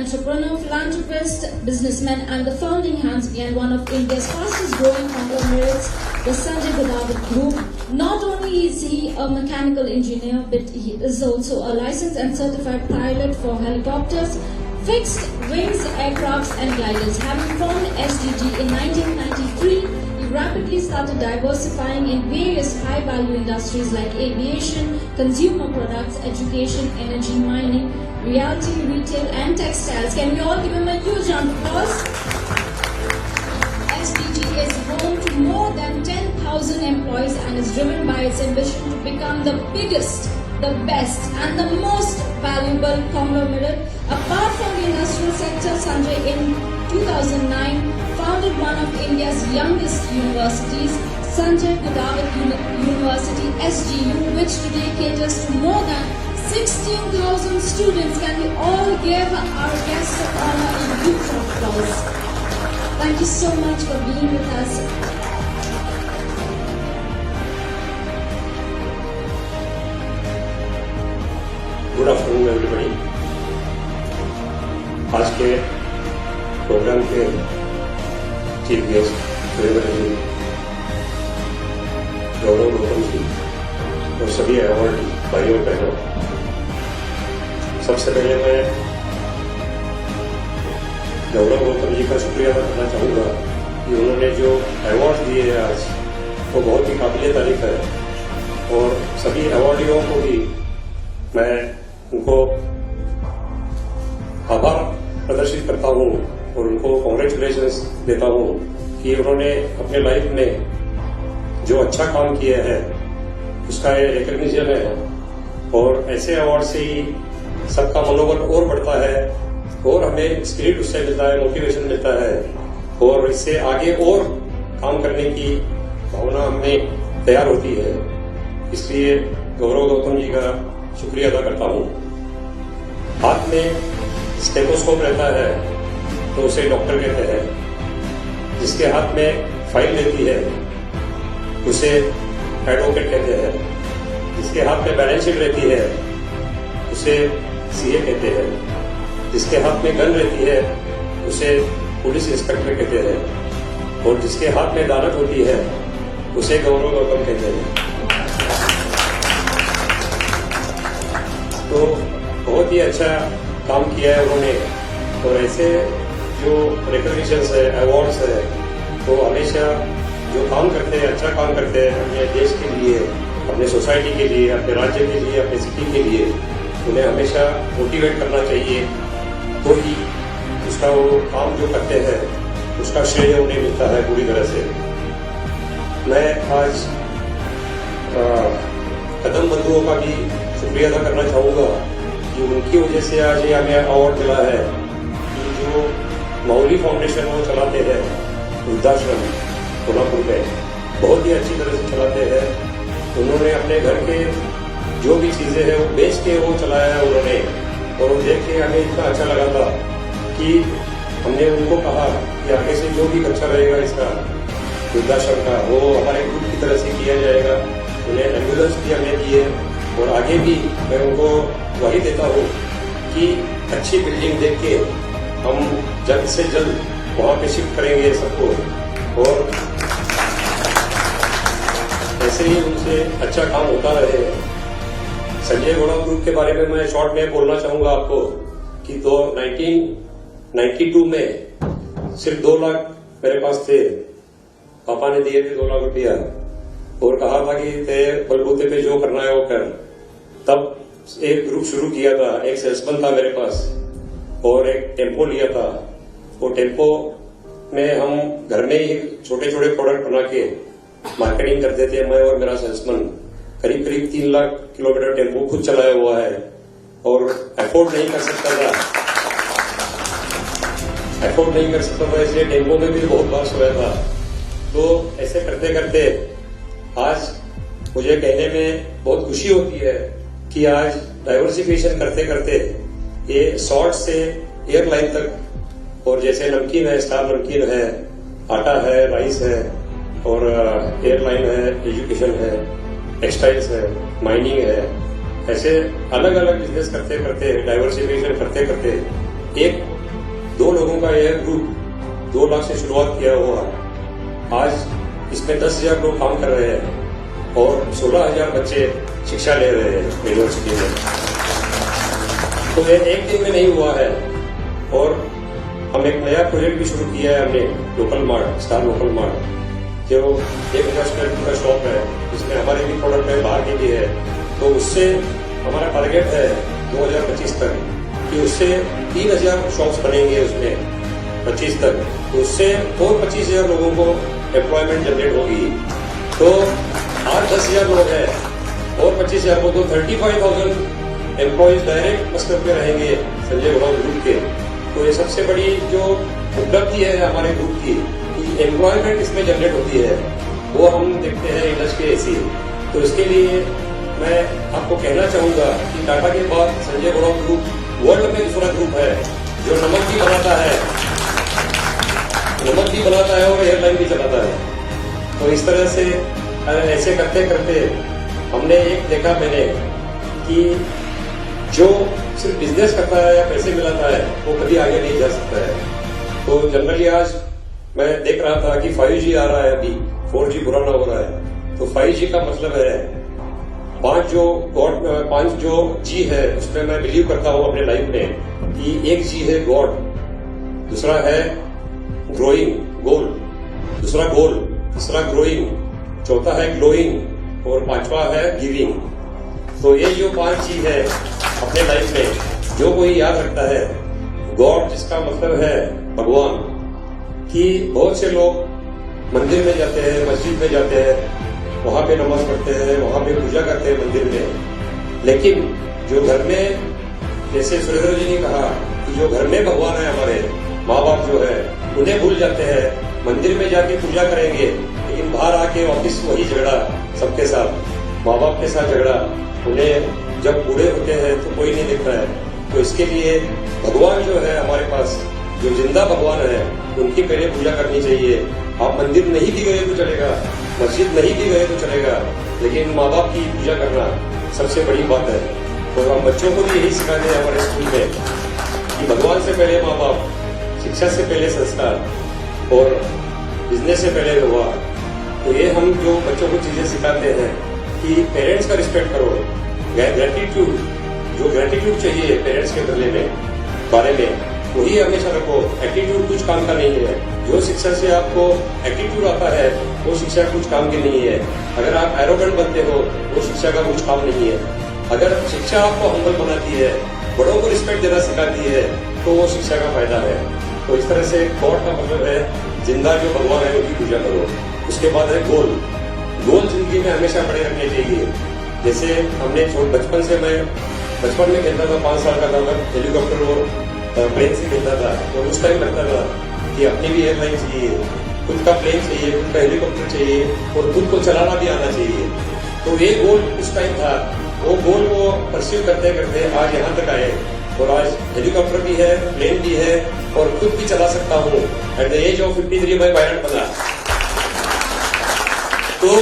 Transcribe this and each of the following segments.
entrepreneur, philanthropist, businessman, and the founding hands behind one of India's fastest growing conglomerates, the Sanjay Gadawat Group. Not only is he a mechanical engineer, but he is also a licensed and certified pilot for helicopters, fixed wings, aircrafts, and gliders. Having formed SDG in 1993, he rapidly started diversifying in various high-value industries like aviation, consumer products, education, energy, mining, realty, retail, and textiles. Can we all give him a huge round of applause? SDG is home to more than 10,000 employees and is driven by its ambition to become the biggest, the best, and the most valuable conglomerate. Apart from the industrial sector, Sanjay in 2009 founded one of India's youngest universities, Sanjay Gadawat University SGU, which today caters to more than 16,000 students. Can we all give our guest of honor a huge applause? Thank you so much for being with us. Good afternoon, everybody. आज के programme के chief guest जी, गौरव गौतम जी और सभी award भाइयों बहनों, सबसे पहले मैं गौरव गौतम जी का शुक्रिया अदा करना चाहूँगा कि उन्होंने जो अवार्ड दिए हैं आज वो बहुत ही काबिल तारीफ है, और सभी अवार्डियों को भी मैं उनको आभार प्रदर्शित करता हूँ और उनको कांग्रेचुलेशंस देता हूँ कि उन्होंने अपने लाइफ में जो अच्छा काम किया है उसका ये रिकग्निशन है, और ऐसे अवार्ड से ही सबका मनोबल और बढ़ता है और हमें स्पिरिट उससे मिलता है, मोटिवेशन मिलता है, और इससे आगे और काम करने की भावना हमें तैयार होती है। इसलिए गौरव गौतम जी का शुक्रिया अदा करता हूँ। हाथ में स्टेथोस्कोप रहता है तो उसे डॉक्टर कहते हैं, जिसके हाथ में फाइल रहती है उसे एडवोकेट कहते हैं, जिसके हाथ में बैलेंस शीट रहती है उसे सीए कहते हैं, जिसके हाथ में गन रहती है उसे पुलिस इंस्पेक्टर कहते हैं, और जिसके हाथ में दानत होती है उसे गौरव गौतम कहते हैं। तो बहुत ही अच्छा काम किया है उन्होंने, और ऐसे जो रिकॉग्निशंस है, अवार्ड्स है, तो हमेशा जो काम करते हैं, अच्छा काम करते हैं अपने देश के लिए, अपने सोसाइटी के लिए, अपने राज्य के लिए, अपने सिटी के लिए, उन्हें हमेशा मोटिवेट करना चाहिए, तो ही उसका वो काम जो करते हैं उसका श्रेय उन्हें मिलता है पूरी तरह से। मैं आज कदम बंधुओं का भी शुक्रिया अदा करना चाहूँगा कि उनकी वजह से आज ये हमें अवार्ड मिला है कि जो माउली फाउंडेशन वो चलाते हैं, वृद्धाश्रम कोल्हापुर में बहुत ही अच्छी तरह से चलाते हैं। उन्होंने अपने घर के जो भी चीजें हैं वो बेच के वो चलाया है उन्होंने, और वो देख के हमें इतना अच्छा लगा था कि हमने उनको कहा कि आगे से जो भी खर्चा रहेगा इसका वृद्धाश्रम का वो हमारे ग्रुप की तरह से किया जाएगा। उन्हें एम्बुलेंस भी हमने दी है, और आगे भी मैं उनको वही देता हूँ कि अच्छी बिल्डिंग देख के हम जल्द से जल्द वहां पे शिफ्ट करेंगे सबको, और ऐसे ही उनसे अच्छा काम होता रहे। संजय गौड़ावत ग्रुप के बारे में मैं शॉर्ट में बोलना चाहूंगा आपको कि 1992 में सिर्फ 2 लाख मेरे पास थे, पापा ने दिए थे 2 लाख रुपया, और कहा था कि तेरे बलबूते पे जो करना है वो कर। तब एक ग्रुप शुरू किया था, एक सेल्समैन था मेरे पास, और एक टेम्पो लिया था। वो टेम्पो में हम घर में ही छोटे छोटे प्रोडक्ट बना के मार्केटिंग करते थे, मैं और मेरा सेल्समैन। करीब 3 लाख किलोमीटर टेम्पो खुद चलाया हुआ है, और अफोर्ड नहीं कर सकता था इसलिए टेम्पो में भी बहुत बार सोया था। तो ऐसे करते करते आज मुझे कहने में बहुत खुशी होती है कि आज डाइवर्सिफिकेशन करते करते ये सॉल्ट से एयरलाइन तक, और जैसे नमकीन है, स्टार नमकीन है, आटा है, राइस है, और एयरलाइन है, एजुकेशन है, टेक्सटाइल्स है, माइनिंग है, ऐसे अलग अलग बिजनेस करते करते, डाइवर्सिफिकेशन करते करते एक 2 लोगों का यह ग्रुप 2 लाख से शुरुआत किया हुआ आज इसमें 10,000 लोग काम कर रहे हैं और 16,000 बच्चे शिक्षा ले रहे हैं यूनिवर्सिटी में। तो ये एक दिन में नहीं हुआ है। और हम एक नया प्रोजेक्ट भी शुरू किया है हमने, local mart, star local mart, जो 1,000 स्क्वायर फीट का शॉप है, जिसमें हमारे भी प्रोडक्ट है, बाहर के भी है। तो उससे हमारा टारगेट है 2025 तक कि उससे 3,000 शॉप्स बनेंगे उसमें 25 तक। तो उससे और 25,000 लोगों को एम्प्लॉयमेंट जनरेट होगी। तो आज 10,000 लोग हैं और 25,000 को, तो 35,000 एम्प्लॉयज डायरेक्ट मस्टर पे रहेंगे संजय गोडाउन ग्रुप के। तो ये सबसे बड़ी जो उपलब्धि है हमारे ग्रुप की, एम्प्लॉयमेंट इसमें जनरेट होती है, वो हम देखते हैं इंडस्ट्री ऐसी। तो इसके लिए मैं आपको कहना चाहूंगा कि टाटा के बाद संजय गोडाउन ग्रुप वर्ल्ड में दूसरा ग्रुप है जो नमक भी बनाता है और एयरलाइन भी चलाता है। तो इस तरह से ऐसे करते करते हमने एक देखा मैंने कि जो सिर्फ बिजनेस करता है या पैसे मिलाता है वो कभी आगे नहीं जा सकता है। तो जनरली आज मैं देख रहा था कि 5G आ रहा है, अभी 4G पुराना हो रहा है। तो 5G का मतलब है 5 जो G है उसमें मैं बिलीव करता हूं अपने लाइफ में कि एक G है गॉड, दूसरा है ग्रोइंग गोल, दूसरा गोल, तीसरा ग्रोइंग, चौथा है ग्लोइंग और 5वां है गिविंग। तो ये जो 5 G है अपने लाइफ में जो कोई याद रखता है, गॉड जिसका मतलब है भगवान, कि बहुत से लोग मंदिर में जाते हैं, मस्जिद में जाते हैं, वहां पे नमाज पढ़ते हैं, वहां पे पूजा करते हैं मंदिर में। लेकिन जो घर में, जैसे सुरेंद्र जी ने कहा कि जो घर में भगवान है हमारे माँ बाप जो है, उन्हें भूल जाते हैं। मंदिर में जाके पूजा करेंगे लेकिन बाहर आके वापिस वही झगड़ा सबके साथ, माँ बाप के साथ झगड़ा। उन्हें जब बूढ़े होते हैं तो कोई नहीं देखता है। तो इसके लिए भगवान जो है हमारे पास, जो जिंदा भगवान है, उनकी पहले पूजा करनी चाहिए। आप मंदिर नहीं भी गए तो चलेगा, मस्जिद नहीं भी गए तो चलेगा, लेकिन माँ बाप की पूजा करना सबसे बड़ी बात है। तो हम बच्चों को भी यही सिखाते हैं हमारे स्कूल में कि भगवान से पहले माँ बाप, शिक्षा से पहले संस्कार और बिजनेस से पहले व्यवहार। तो ये हम जो बच्चों को चीजें सिखाते हैं कि पेरेंट्स का रिस्पेक्ट करो, ग्रेटिट्यूड, जो ग्रेटिट्यूड चाहिए पेरेंट्स के बारे में वही हमेशा रखो। एटीट्यूड कुछ काम का नहीं है। जो शिक्षा से आपको एटीट्यूड आता है वो शिक्षा कुछ काम की नहीं है। अगर आप एरोगेंट बनते हो वो शिक्षा का कुछ काम नहीं है। अगर शिक्षा आपको हम्बल बनाती है, बड़ों को रिस्पेक्ट देना सिखाती है, तो वो शिक्षा का फायदा है। तो इस तरह से गॉड का मतलब है जिंदा जो भगवान है उनकी पूजा करो। उसके बाद है गोल। गोल जिंदगी में हमेशा बड़े रखने चाहिए। जैसे हमने बचपन में खेलता था, 5 साल का था तब हेलीकॉप्टर और प्लेन से खेलता था। तो उस टाइम लगता था कि अपनी भी एयरलाइन चाहिए, खुद का प्लेन चाहिए, खुद का हेलीकॉप्टर चाहिए और खुद को चलाना भी आना चाहिए। तो ये गोल उस टाइम था। वो गोल को परस्यू करते करते आज यहाँ तक आए और आज हेलीकॉप्टर भी है, प्लेन भी है और खुद भी चला सकता हूँ। एट द एज ऑफ 53 मैं पायलट बना। तो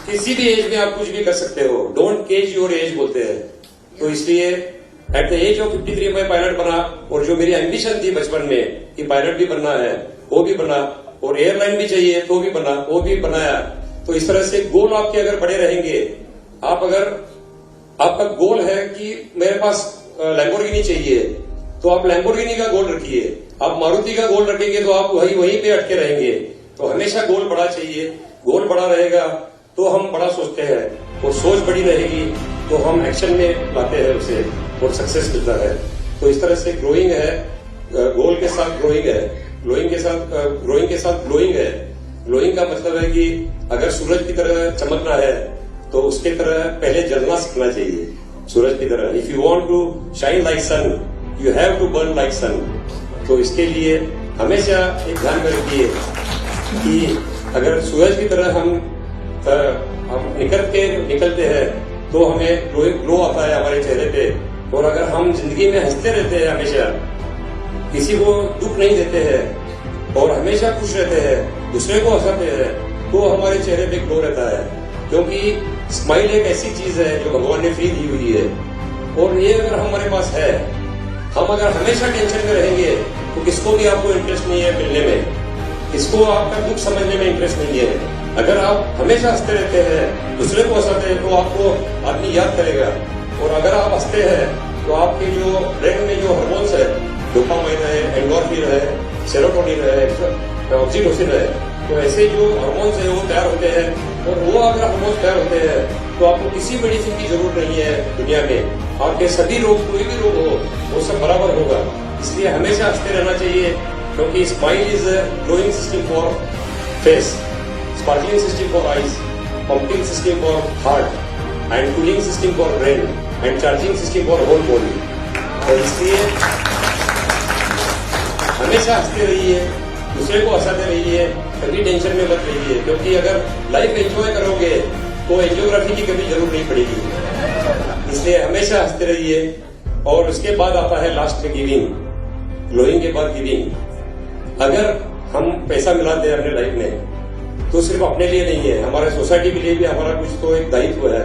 किसी भी एज में आप कुछ भी कर सकते हो। डोंट केज योर एज बोलते हैं। तो इसलिए एट द एज ऑफ 53 मैं पायलट बना और जो मेरी एम्बिशन थी बचपन में कि पायलट भी बनना है वो भी बना और एयरलाइन भी चाहिए तो भी बना, वो भी बनाया। तो इस तरह से गोल आपके अगर बड़े रहेंगे, आपका गोल है कि मेरे पास लैम्बोर्गिनी चाहिए तो आप लैम्बोर्गिनी का गोल रखिए। आप मारुति का गोल रखेंगे तो आप वहीं पे अटके रहेंगे। तो हमेशा गोल बड़ा चाहिए। गोल बड़ा रहेगा तो हम बड़ा सोचते हैं और सोच बड़ी रहेगी तो हम एक्शन में लाते हैं उसे और सक्सेस मिलता है। तो इस तरह से ग्रोइंग है, गोल के साथ ग्रोइंग है, ग्रोइंग के साथ ग्लोइंग है। ग्लोइंग का मतलब है कि अगर सूरज की तरह चमकना है तो उसके तरह पहले जलना सीखना चाहिए। सूरज की तरह, if you want to shine like sun you have to burn like sun. तो इसके लिए हमेशा एक ध्यान में रखिए कि अगर सूरज की तरह हम निकलते हैं तो हमें ग्लो आता है हमारे चेहरे पे। और अगर हम जिंदगी में हंसते रहते हैं, हमेशा किसी को दुख नहीं देते हैं और हमेशा खुश रहते हैं, दूसरे को हंसाते हैं, तो हमारे चेहरे पे ग्लो रहता है। क्योंकि स्माइल एक ऐसी चीज है जो भगवान ने फ्री दी हुई है और ये अगर हमारे पास है, हम अगर हमेशा टेंशन में रहेंगे तो किसको भी आपको इंटरेस्ट नहीं है मिलने में, किसको आपका दुख समझने में इंटरेस्ट नहीं है। अगर आप हमेशा हंसते रहते हैं, दूसरे को हंसाते हैं, तो आपको आदमी याद करेगा। और अगर आप हंसते हैं तो आपके जो ब्रेन में जो हार्मोन्स है, डोपामाइन है, एंडोर्फिन है, सेरोटोनिन है, ऑक्सीटोसिन है, तो ऐसे जो हार्मोन्स है वो तैयार होते हैं। और वो अगर हार्मोन्स तैयार होते हैं तो आपको किसी मेडिसिन की जरूरत नहीं है दुनिया में। आपके सभी रोग, कोई भी रोग हो, वो सब बराबर होगा। इसलिए हमेशा हंसते रहना चाहिए, क्योंकि smile is glowing system for face, sparkling system for eyes, pumping system for heart and cooling system for brain and charging system for whole body. और इसलिए हमेशा हंसते रहिए, दूसरे को हंसाते रहिए, कभी टेंशन में मत रहिए, क्योंकि अगर लाइफ एंजॉय करोगे तो एंजियोग्राफी की कभी जरूरत नहीं पड़ेगी। इसलिए हमेशा हंसते रहिए। और उसके बाद आता है लास्ट में गिविंग, ग्लोइंग के बाद गिविंग। अगर हम पैसा मिलाते हैं अपने लाइफ में तो सिर्फ अपने लिए नहीं है, हमारे सोसाइटी के लिए भी हमारा कुछ तो एक दायित्व है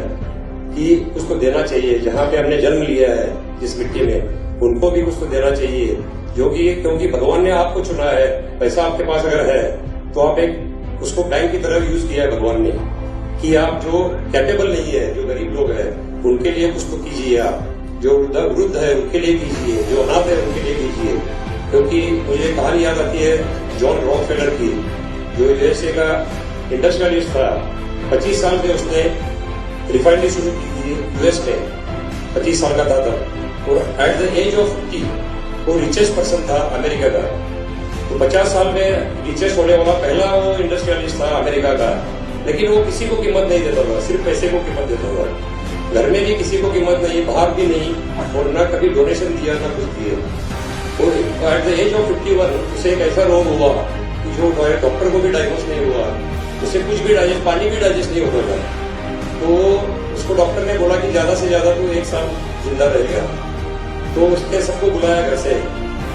कि उसको देना चाहिए। जहाँ पे हमने जन्म लिया है, जिस मिट्टी में, उनको भी कुछ तो देना चाहिए। जो कि क्योंकि भगवान ने आपको चुना है, पैसा आपके पास अगर है तो आप एक उसको बैंक की तरह यूज किया है भगवान ने, कि आप जो कैपेबल नहीं है, जो गरीब लोग हैं, उनके लिए कुछ तो कीजिए। आप जो वृद्ध है उनके लिए कीजिए, जो अनाथ है उनके लिए कीजिए। क्योंकि मुझे कहानी याद आती है जॉन रॉकफेलर की, जो यूएसए का इंडस्ट्रियलिस्ट था। 25 साल में उसने रिफाइनरी शुरू की थी यूएस में, 25 साल का था तब। और एट द एज ऑफ 50 वो रिचेस्ट पर्सन था अमेरिका का। तो 50 साल में रिचेस्ट होने वाला पहला वो इंडस्ट्रियलिस्ट था अमेरिका का। लेकिन वो किसी को कीमत नहीं देता था, सिर्फ पैसे को कीमत देता था। घर में भी किसी को कीमत नहीं, बाहर भी नहीं, और न कभी डोनेशन दिया ना कुछ दिए। और एट द एज ऑफ 51 उसे एक ऐसा रोग हुआ कि जो डॉक्टर को भी डायग्नोस नहीं हुआ, उसे कुछ भी डाइजेस्ट, पानी भी डाइजेस्ट नहीं होता था। तो उसको डॉक्टर ने बोला कि ज्यादा से ज्यादा तो 1 साल जिंदा रहेगा। तो उसने सबको बुलाया घर से,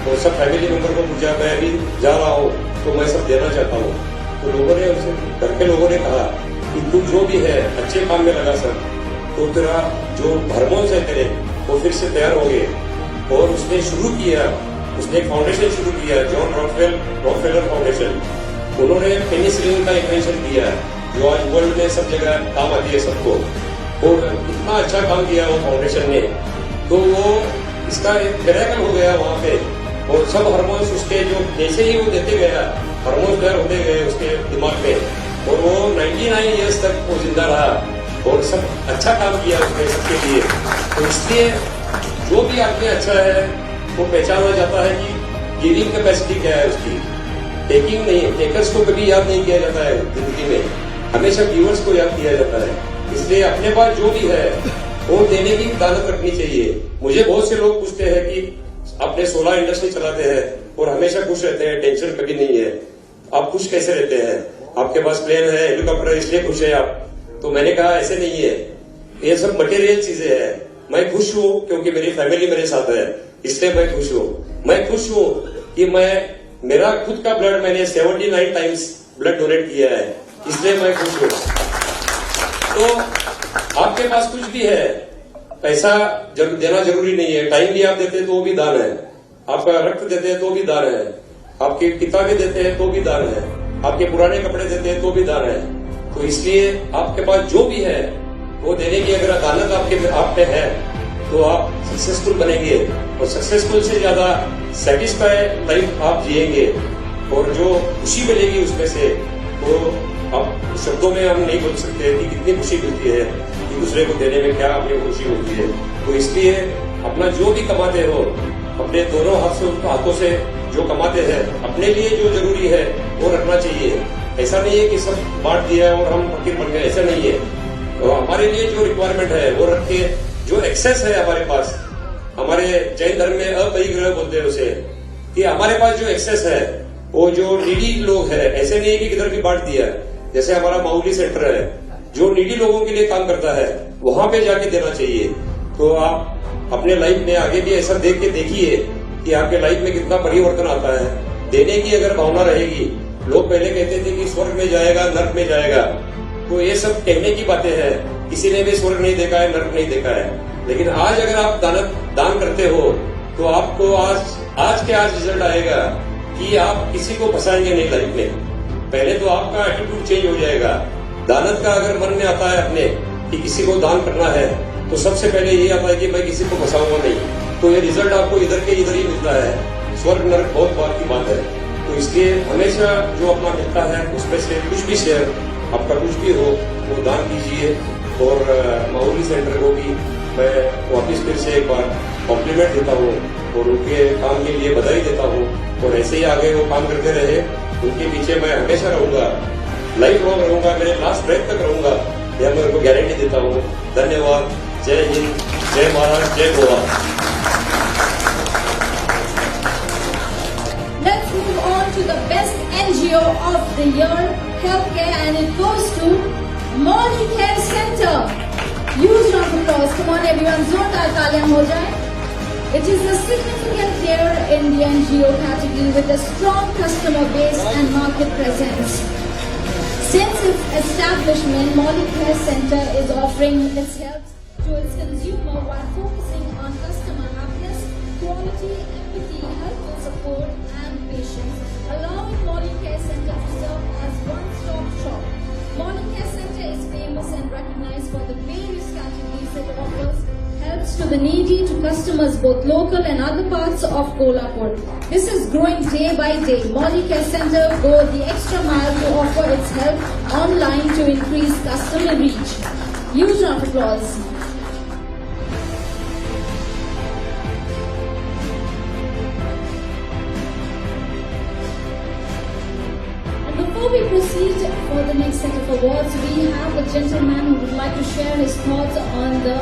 और सब फैमिली मेंबर को पूछा, मैं अभी जा रहा हूँ तो मैं सब देना चाहता हूँ। तो लोगों ने उनसे, घर के लोगों ने कहा कि तू जो भी है अच्छे काम में लगा सब, तो तेरा जो हार्मोन्स है तेरे वो फिर से तैयार होंगे। और उसने शुरू किया, उसने एक फाउंडेशन शुरू किया, जॉन रॉकफेलर फाउंडेशन। उन्होंने पेनिसिलिन का इन्वेंशन किया, जो आज वर्ल्ड में सब जगह काम आती है सबको। और इतना अच्छा काम किया वो फाउंडेशन ने, तो वो इसका एक मिरेकल हो गया वहां पे। और सब हार्मोन्स उसके जो जैसे ही वो देते गया, हार्मोन्स तैयार होते गए उसके दिमाग में, और वो 99 ईयर्स तक वो जिंदा रहा और सब अच्छा काम किया उसने सबके लिए। तो इसलिए जो भी आदमी अच्छा है वो पहचाना जाता है कि गिविंग कैपेसिटी क्या है उसकी, टेकिंग नहीं। टेकर्स को कभी याद नहीं किया जाता है जिंदगी में, हमेशा गिवर्स को याद किया जाता है। इसलिए अपने पास जो भी है वो देने की दानत रखनी चाहिए। मुझे बहुत से लोग पूछते हैं कि अपने 16 इंडस्ट्री चलाते हैं और हमेशा खुश रहते हैं, टेंशन कभी नहीं है, आप खुश कैसे रहते हैं? आपके पास प्लेन है, हेलीकॉप्टर है, इसलिए खुश है आप? तो मैंने कहा ऐसे नहीं है, ये सब मटेरियल चीजें हैं। मैं खुश हूँ क्योंकि मेरी फैमिली मेरे साथ है, इसलिए मैं खुश हूँ। मैं खुश हूँ कि मेरा खुद का ब्लड मैंने 79 टाइम्स ब्लड डोनेट किया है, इसलिए मैं खुश हूँ। तो आपके पास कुछ भी है, पैसा देना जरूरी नहीं है, टाइम भी आप देते हैं तो वो भी दान है, आपका रक्त देते हैं तो भी दान है, आपकी किताबें देते हैं तो भी दान है, आपके पुराने कपड़े देते हैं तो भी दान है। तो इसलिए आपके पास जो भी है वो देने की अगर दानत आप पे है तो आप सक्सेसफुल बनेंगे, और सक्सेसफुल से ज्यादा सेटिस्फाई लाइफ आप जिएंगे। और जो खुशी मिलेगी उसमें से वो आप शब्दों में हम नहीं बोल सकते कि कितनी खुशी मिलती है, कि दूसरे को देने में क्या अपनी खुशी मिलती है। तो इसलिए अपना जो भी कमाते हो, अपने दोनों हाथों से जो कमाते हैं, अपने लिए जो जरूरी है वो रखना चाहिए। ऐसा नहीं है कि सब बांट दिया और हम फकीर बन गए, ऐसा नहीं है। तो हमारे लिए जो रिक्वायरमेंट है वो रख के, जो एक्सेस है हमारे पास, हमारे जैन धर्म में अपरिग्रह बोलते हैं उसे, कि हमारे पास जो एक्सेस है वो जो नीडी लोग है, ऐसे नहीं है कि किधर भी बांट दिया। जैसे हमारा माउली सेंटर है जो नीडी लोगों के लिए काम करता है, वहां पे जाके देना चाहिए। तो आप अपने लाइफ में आगे भी ऐसा देख के देखिए कि आपके लाइफ में कितना परिवर्तन आता है। देने की अगर भावना रहेगी, लोग पहले कहते थे कि स्वर्ग में जाएगा, नर्क में जाएगा, तो ये सब कहने की बातें हैं। किसी ने भी स्वर्ग नहीं देखा है, नर्क नहीं देखा है, लेकिन आज अगर आप दान करते हो तो आपको आज आज के आज रिजल्ट आएगा कि आप किसी को फंसाएंगे नहीं लाइफ में। पहले तो आपका एटीट्यूड चेंज हो जाएगा। दानत का अगर मन में आता है अपने कि किसी को दान करना है, तो सबसे पहले ये आता है कि मैं किसी को फंसाऊंगा नहीं। तो ये रिजल्ट आपको इधर के इधर ही मिलता है। स्वर्ग नरक बहुत बात की बात है। तो इसलिए हमेशा जो अपना मिलता है उसमें से कुछ भी शेयर, आपका कुछ भी हो, वो दान कीजिए। और माहौली सेंटर को भी मैं वापिस फिर से एक बार कॉम्प्लीमेंट देता हूँ और उनके काम के लिए बधाई देता हूँ। और ऐसे ही आगे वो काम करते रहे, उनके पीछे मैं हमेशा रहूंगा, लाइफ लॉन्ग रहूंगा, मेरे लास्ट ब्रेक तक रहूंगा, यह मैं उनको गारंटी देता हूँ। धन्यवाद। जय हिंद, जय महाराष्ट्र, जय Goa. Let's move on to the best NGO of the year, healthcare, and it goes to Molicare Center. Huge round of applause. Come on, everyone, जोरदार तालियां हो जाए. It is a significant year in the NGO category with a strong customer base and market presence. Since its establishment, Molicare Center is offering its help to its consumer while focusing on customer happiness, quality, empathy, helpful support, and patience, allowing Molicare Center to serve as one-stop shop. Molicare Center is famous and recognized for the various categories it offers. Helps to the needy, to customers both local and other parts of Kolhapur. This is growing day by day. Molicare Center go the extra mile to offer its help online to increase customer reach. Huge round of applause. And before we proceed for the next set of awards, we have a gentleman who would like to share his thoughts on the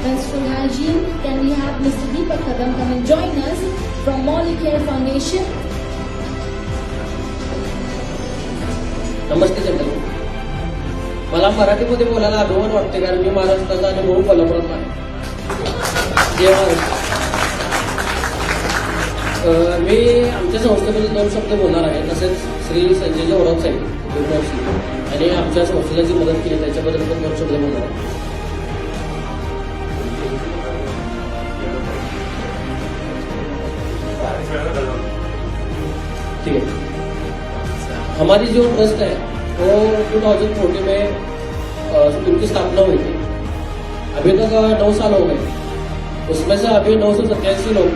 menstrual hygiene. Can we have Mr. Deepak Kadam come and join us from Molicare Foundation? नमस्ते जनता. मला मराठीमध्ये बोलायला अभिमान वाटते कारण मी महाराष्ट्राचा आणि म्हणून कोल्हापुरात आहे. जय महाराष्ट्र. मी आमच्या संस्थेबद्दल 2 शब्द बोलणार आहे. तसेच श्री संजय जोराव साहेब आणि आमच्या संस्थेला जी मदत केली त्याच्याबद्दल पण 2 शब्द बोलणार आहे. ठीक है. हमारी जो ट्रस्ट है वो 2014 में उनकी स्थापना हुई थी. अभी तक 9 साल हो गए. उसमें से अभी 987 लोग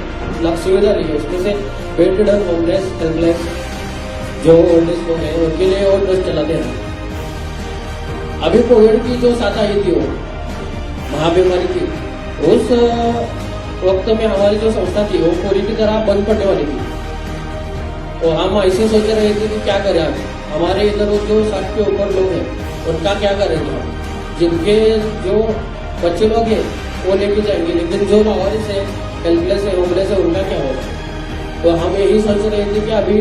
सुविधा ली है. उसमें से बेड रिडन, होमलेस, हेल्पलेस जो ओल्ड एज लोग हैं उनके लिए और ट्रस्ट चलाते हैं. अभी कोविड की जो साथ आई थी वो महाबीमारी थी, उस वक्त में हमारी जो संस्था थी वो पूरी की तरह बंद पड़ने वाली थी. तो हम ऐसे सोच रहे थे कि क्या करें आगे. हमारे इधर जो 60 के ऊपर लोग हैं उनका क्या करेंगे हम. जिनके जो बच्चे लोग हैं वो लेके जाएंगे, लेकिन जो लावारिस है, हेल्पलेस है, होमलेस है, उनका क्या होगा. तो हम यही सोच रहे थे कि अभी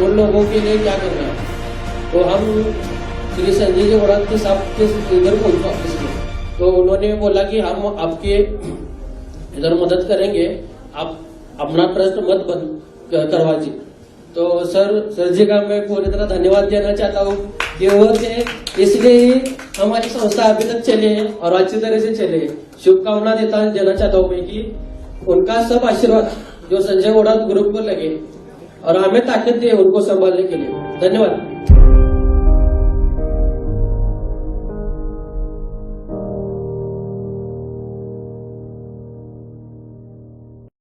उन लोगों के लिए क्या करना है. तो हम श्री संजय जी वड़ात के साहब के इधर पहुंचे ऑफिस में. तो उन्होंने बोला कि हम आपके इधर मदद करेंगे, आप अपना ट्रस्ट मत बंद करवाइए. तो सर जी का मैं पूरी तरह धन्यवाद देना चाहता हूँ कि वो थे, इसलिए ही हमारी संस्था अभी तक चले है और अच्छी तरह से चले. शुभकामना देना चाहता हूँ मैं कि उनका सब आशीर्वाद जो संजय वोड़ा ग्रुप को लगे और हमें ताकत दे उनको संभालने के लिए. धन्यवाद.